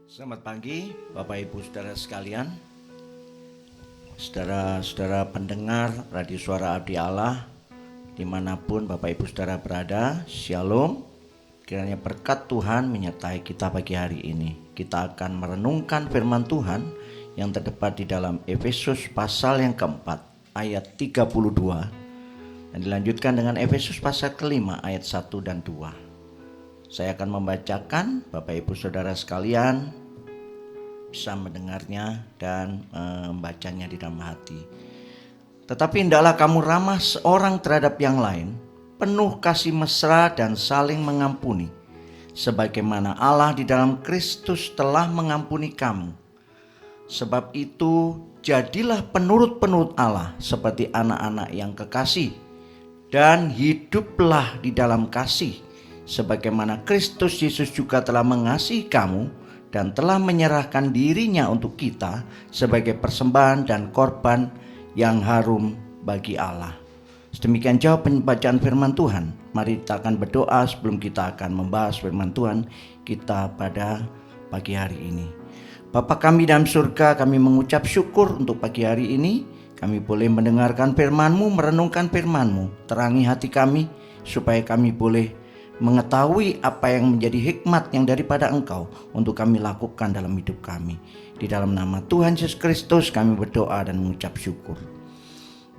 Selamat pagi Bapak Ibu Saudara sekalian, saudara-saudara pendengar Radio Suara Abdi Allah dimanapun Bapak Ibu Saudara berada. Shalom. Kiranya berkat Tuhan menyertai kita pagi hari ini. Kita akan merenungkan firman Tuhan yang terdapat di dalam Efesus pasal yang keempat ayat 32 dan dilanjutkan dengan Efesus pasal kelima ayat 1 dan 2. Saya akan membacakan, Bapak Ibu Saudara sekalian bisa mendengarnya dan membacanya di dalam hati. Tetapi hendaklah kamu ramah seorang terhadap yang lain, penuh kasih mesra dan saling mengampuni, sebagaimana Allah di dalam Kristus telah mengampuni kamu. Sebab itu jadilah penurut-penurut Allah seperti anak-anak yang kekasih, dan hiduplah di dalam kasih, sebagaimana Kristus Yesus juga telah mengasihi kamu dan telah menyerahkan dirinya untuk kita sebagai persembahan dan korban yang harum bagi Allah. Sedemikian jauh pembacaan firman Tuhan. Mari kita akan berdoa sebelum kita akan membahas firman Tuhan kita pada pagi hari ini. Bapa kami dalam surga, kami mengucap syukur untuk pagi hari ini. Kami boleh mendengarkan firman-Mu, merenungkan firman-Mu. Terangi hati kami supaya kami boleh mengetahui apa yang menjadi hikmat yang daripada Engkau untuk kami lakukan dalam hidup kami. Di dalam nama Tuhan Yesus Kristus kami berdoa dan mengucap syukur.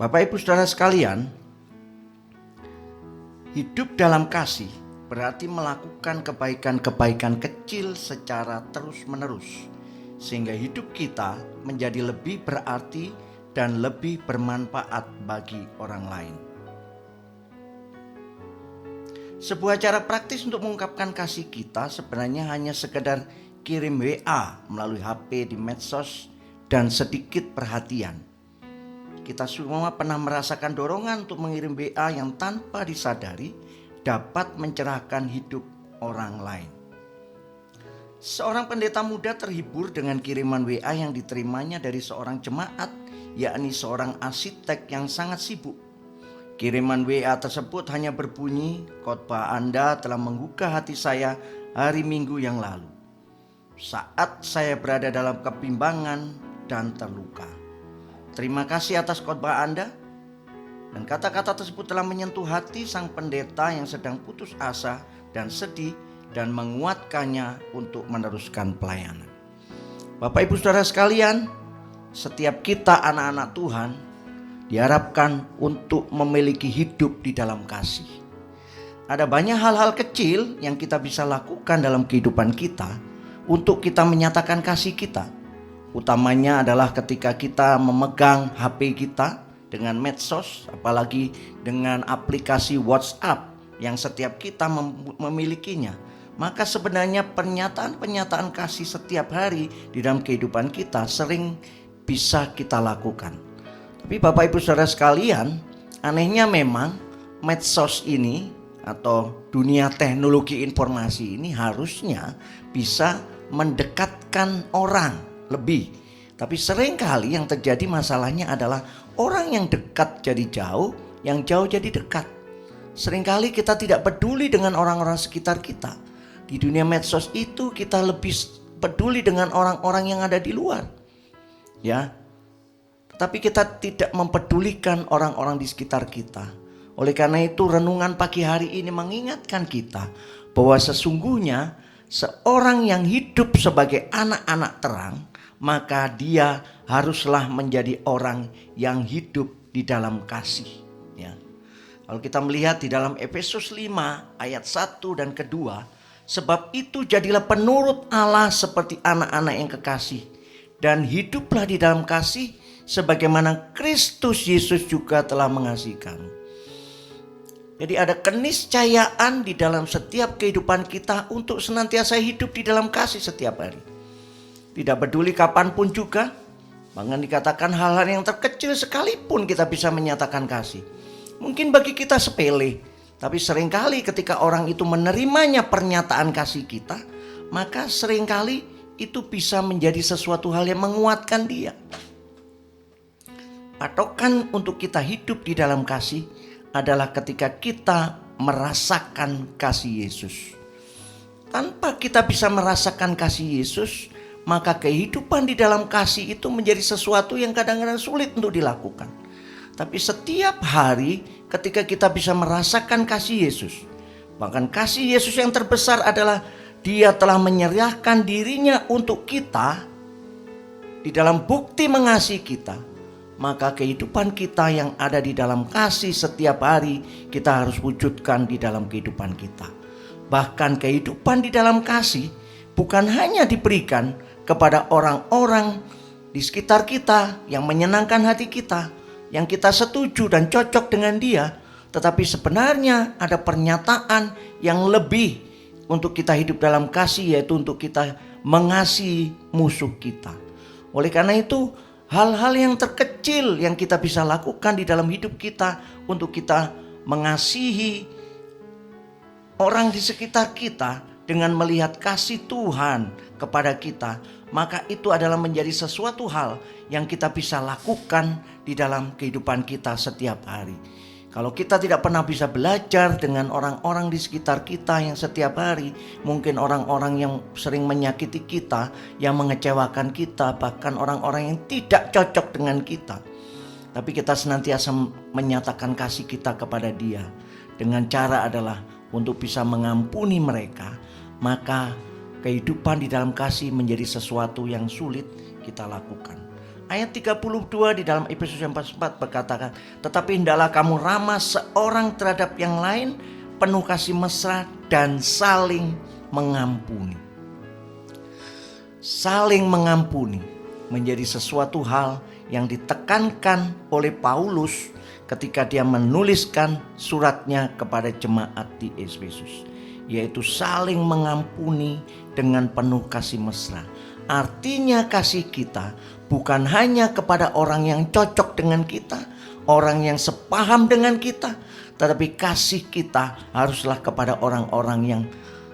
Bapak Ibu Saudara sekalian, hidup dalam kasih berarti melakukan kebaikan-kebaikan kecil secara terus-menerus, sehingga hidup kita menjadi lebih berarti dan lebih bermanfaat bagi orang lain. Sebuah cara praktis untuk mengungkapkan kasih kita sebenarnya hanya sekedar kirim WA melalui HP di medsos dan sedikit perhatian. Kita semua pernah merasakan dorongan untuk mengirim WA yang tanpa disadari dapat mencerahkan hidup orang lain. Seorang pendeta muda terhibur dengan kiriman WA yang diterimanya dari seorang jemaat, yakni seorang arsitek yang sangat sibuk. Kiriman WA tersebut hanya berbunyi, "Khotbah Anda telah menggugah hati saya hari Minggu yang lalu, saat saya berada dalam kebimbangan dan terluka. Terima kasih atas khotbah Anda." Dan kata-kata tersebut telah menyentuh hati sang pendeta yang sedang putus asa dan sedih dan menguatkannya untuk meneruskan pelayanan. Bapak Ibu Saudara sekalian, setiap kita anak-anak Tuhan diharapkan untuk memiliki hidup di dalam kasih. Ada banyak hal-hal kecil yang kita bisa lakukan dalam kehidupan kita untuk kita menyatakan kasih kita. Utamanya adalah ketika kita memegang HP kita dengan medsos, apalagi dengan aplikasi WhatsApp yang setiap kita memilikinya. Maka sebenarnya pernyataan-pernyataan kasih setiap hari di dalam kehidupan kita sering bisa kita lakukan. Tapi Bapak Ibu Saudara sekalian, anehnya memang medsos ini atau dunia teknologi informasi ini harusnya bisa mendekatkan orang lebih. Tapi seringkali yang terjadi masalahnya adalah orang yang dekat jadi jauh, yang jauh jadi dekat. Seringkali kita tidak peduli dengan orang-orang sekitar kita. Di dunia medsos itu kita lebih peduli dengan orang-orang yang ada di luar. Ya. Tapi kita tidak mempedulikan orang-orang di sekitar kita. Oleh karena itu renungan pagi hari ini mengingatkan kita bahwa sesungguhnya seorang yang hidup sebagai anak-anak terang, maka dia haruslah menjadi orang yang hidup di dalam kasih. Ya. Kalau kita melihat di dalam Efesus 5 ayat 1 dan kedua, sebab itu jadilah penurut Allah seperti anak-anak yang kekasih, dan hiduplah di dalam kasih, sebagaimana Kristus Yesus juga telah mengasihi kamu. Jadi ada keniscayaan di dalam setiap kehidupan kita untuk senantiasa hidup di dalam kasih setiap hari. Tidak peduli kapanpun juga, bahkan dikatakan hal-hal yang terkecil sekalipun kita bisa menyatakan kasih. Mungkin bagi kita sepele, tapi seringkali ketika orang itu menerimanya pernyataan kasih kita, maka seringkali itu bisa menjadi sesuatu hal yang menguatkan dia. Patokan untuk kita hidup di dalam kasih adalah ketika kita merasakan kasih Yesus. Tanpa kita bisa merasakan kasih Yesus, maka kehidupan di dalam kasih itu menjadi sesuatu yang kadang-kadang sulit untuk dilakukan. Tapi setiap hari ketika kita bisa merasakan kasih Yesus, bahkan kasih Yesus yang terbesar adalah Dia telah menyerahkan dirinya untuk kita di dalam bukti mengasihi kita, maka kehidupan kita yang ada di dalam kasih setiap hari kita harus wujudkan di dalam kehidupan kita. Bahkan kehidupan di dalam kasih bukan hanya diberikan kepada orang-orang di sekitar kita yang menyenangkan hati kita, yang kita setuju dan cocok dengan dia, tetapi sebenarnya ada pernyataan yang lebih untuk kita hidup dalam kasih, yaitu untuk kita mengasihi musuh kita. Oleh karena itu, hal-hal yang terkecil yang kita bisa lakukan di dalam hidup kita untuk kita mengasihi orang di sekitar kita dengan melihat kasih Tuhan kepada kita, maka itu adalah menjadi sesuatu hal yang kita bisa lakukan di dalam kehidupan kita setiap hari. Kalau kita tidak pernah bisa belajar dengan orang-orang di sekitar kita yang setiap hari, mungkin orang-orang yang sering menyakiti kita, yang mengecewakan kita, bahkan orang-orang yang tidak cocok dengan kita, tapi kita senantiasa menyatakan kasih kita kepada dia dengan cara adalah untuk bisa mengampuni mereka, maka kehidupan di dalam kasih menjadi sesuatu yang sulit kita lakukan. Ayat 32 di dalam Efesus 4:4 berkatakan, tetapi hendaklah kamu ramah seorang terhadap yang lain, penuh kasih mesra dan saling mengampuni. Saling mengampuni menjadi sesuatu hal yang ditekankan oleh Paulus ketika dia menuliskan suratnya kepada jemaat di Efesus, yaitu saling mengampuni dengan penuh kasih mesra. Artinya kasih kita bukan hanya kepada orang yang cocok dengan kita, orang yang sepaham dengan kita, tetapi kasih kita haruslah kepada orang-orang yang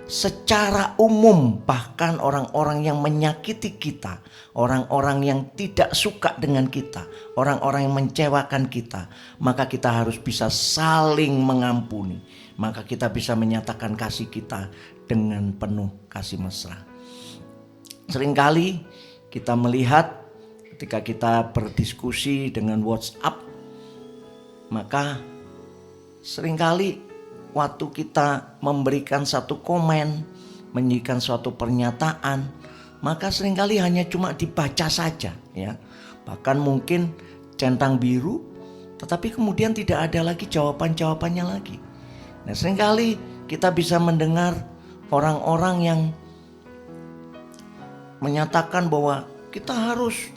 secara umum, bahkan orang-orang yang menyakiti kita, orang-orang yang tidak suka dengan kita, orang-orang yang mengecewakan kita. Maka kita harus bisa saling mengampuni, maka kita bisa menyatakan kasih kita dengan penuh kasih mesra. Seringkali kita melihat ketika kita berdiskusi dengan WhatsApp, maka seringkali waktu kita memberikan satu komen, memberikan suatu pernyataan, maka seringkali hanya cuma dibaca saja, ya. Bahkan mungkin centang biru, tetapi kemudian tidak ada lagi jawaban-jawabannya lagi. Nah, seringkali kita bisa mendengar orang-orang yang menyatakan bahwa kita harus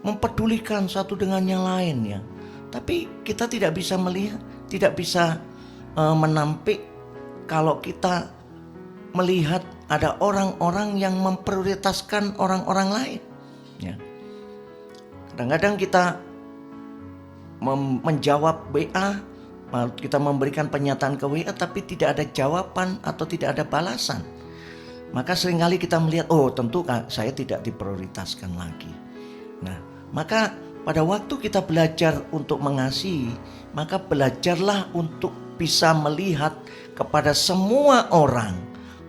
mempedulikan satu dengan yang lain, ya. Tapi kita tidak bisa melihat, tidak bisa menampik kalau kita melihat ada orang-orang yang memprioritaskan orang-orang lain, ya. Kadang-kadang kita menjawab WA, kita memberikan pernyataan ke WA, tapi tidak ada jawaban atau tidak ada balasan. Maka seringkali kita melihat, oh tentu saya tidak diprioritaskan lagi. Nah, maka pada waktu kita belajar untuk mengasihi, maka belajarlah untuk bisa melihat kepada semua orang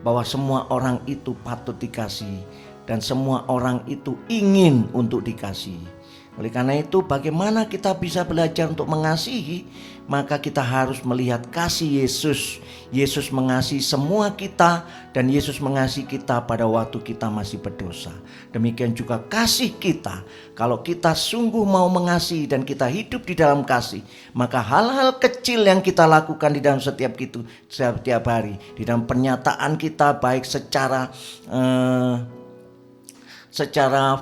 bahwa semua orang itu patut dikasihi dan semua orang itu ingin untuk dikasihi. Oleh karena itu, bagaimana kita bisa belajar untuk mengasihi? Maka kita harus melihat kasih Yesus. Yesus mengasihi semua kita dan Yesus mengasihi kita pada waktu kita masih berdosa. Demikian juga kasih kita. Kalau kita sungguh mau mengasihi dan kita hidup di dalam kasih, maka hal-hal kecil yang kita lakukan di dalam setiap hari, di dalam pernyataan kita, baik secara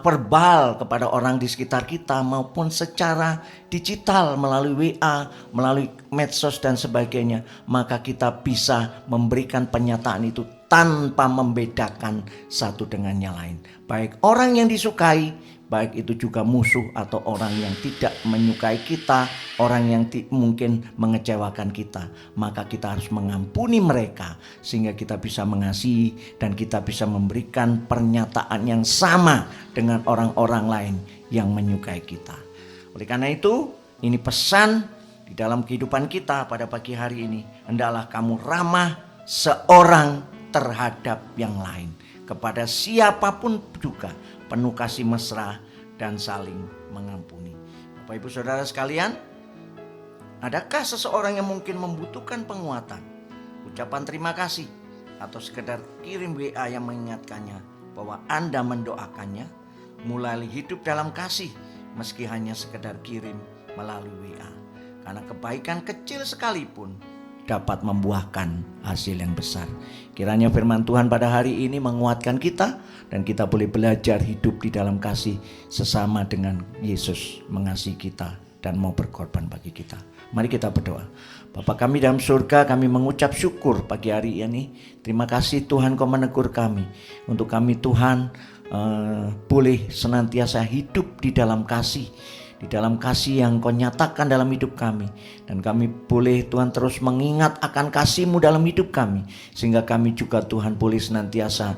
verbal kepada orang di sekitar kita maupun secara digital melalui WA, melalui medsos dan sebagainya, maka kita bisa memberikan pernyataan itu tanpa membedakan satu dengan yang lain. Baik orang yang disukai, baik itu juga musuh atau orang yang tidak menyukai kita, orang yang mungkin mengecewakan kita, maka kita harus mengampuni mereka sehingga kita bisa mengasihi dan kita bisa memberikan pernyataan yang sama dengan orang-orang lain yang menyukai kita. Oleh karena itu, ini pesan di dalam kehidupan kita pada pagi hari ini, hendaklah kamu ramah seorang terhadap yang lain, kepada siapapun juga, penuh kasih mesra, dan saling mengampuni. Bapak Ibu Saudara sekalian, adakah seseorang yang mungkin membutuhkan penguatan, ucapan terima kasih, atau sekedar kirim WA yang mengingatkannya bahwa Anda mendoakannya mulai hidup dalam kasih meski hanya sekedar kirim melalui WA? Karena kebaikan kecil sekalipun dapat membuahkan hasil yang besar. Kiranya firman Tuhan pada hari ini menguatkan kita dan kita boleh belajar hidup di dalam kasih sesama dengan Yesus mengasihi kita dan mau berkorban bagi kita. Mari kita berdoa. Bapa kami dalam surga, kami mengucap syukur pagi hari ini. Terima kasih Tuhan Kau menegur kami. Untuk kami Tuhan boleh senantiasa hidup di dalam kasih. Di dalam kasih yang Kau nyatakan dalam hidup kami. Dan kami boleh Tuhan terus mengingat akan kasih-Mu dalam hidup kami. Sehingga kami juga Tuhan boleh senantiasa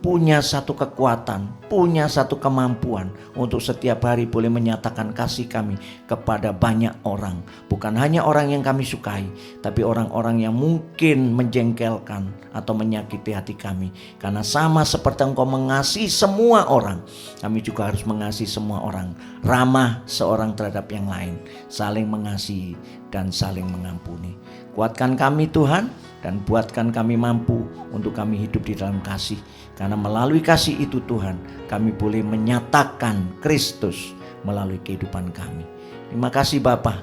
punya satu kekuatan, punya satu kemampuan untuk setiap hari boleh menyatakan kasih kami kepada banyak orang. Bukan hanya orang yang kami sukai, tapi orang-orang yang mungkin menjengkelkan atau menyakiti hati kami. Karena sama seperti Engkau mengasihi semua orang, kami juga harus mengasihi semua orang. Ramah seorang terhadap yang lain, saling mengasihi dan saling mengampuni. Kuatkan kami Tuhan, dan buatkan kami mampu untuk kami hidup di dalam kasih. Karena melalui kasih itu Tuhan, kami boleh menyatakan Kristus melalui kehidupan kami. Terima kasih Bapa.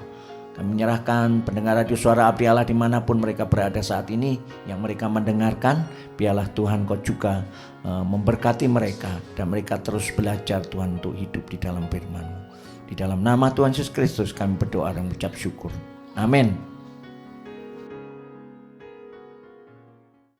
Kami menyerahkan pendengar radio Suara Abdi Allah dimanapun mereka berada saat ini, yang mereka mendengarkan, biarlah Tuhan Kau juga memberkati mereka, dan mereka terus belajar Tuhan untuk hidup di dalam firman-Mu. Di dalam nama Tuhan Yesus Kristus kami berdoa dan mengucap syukur. Amin.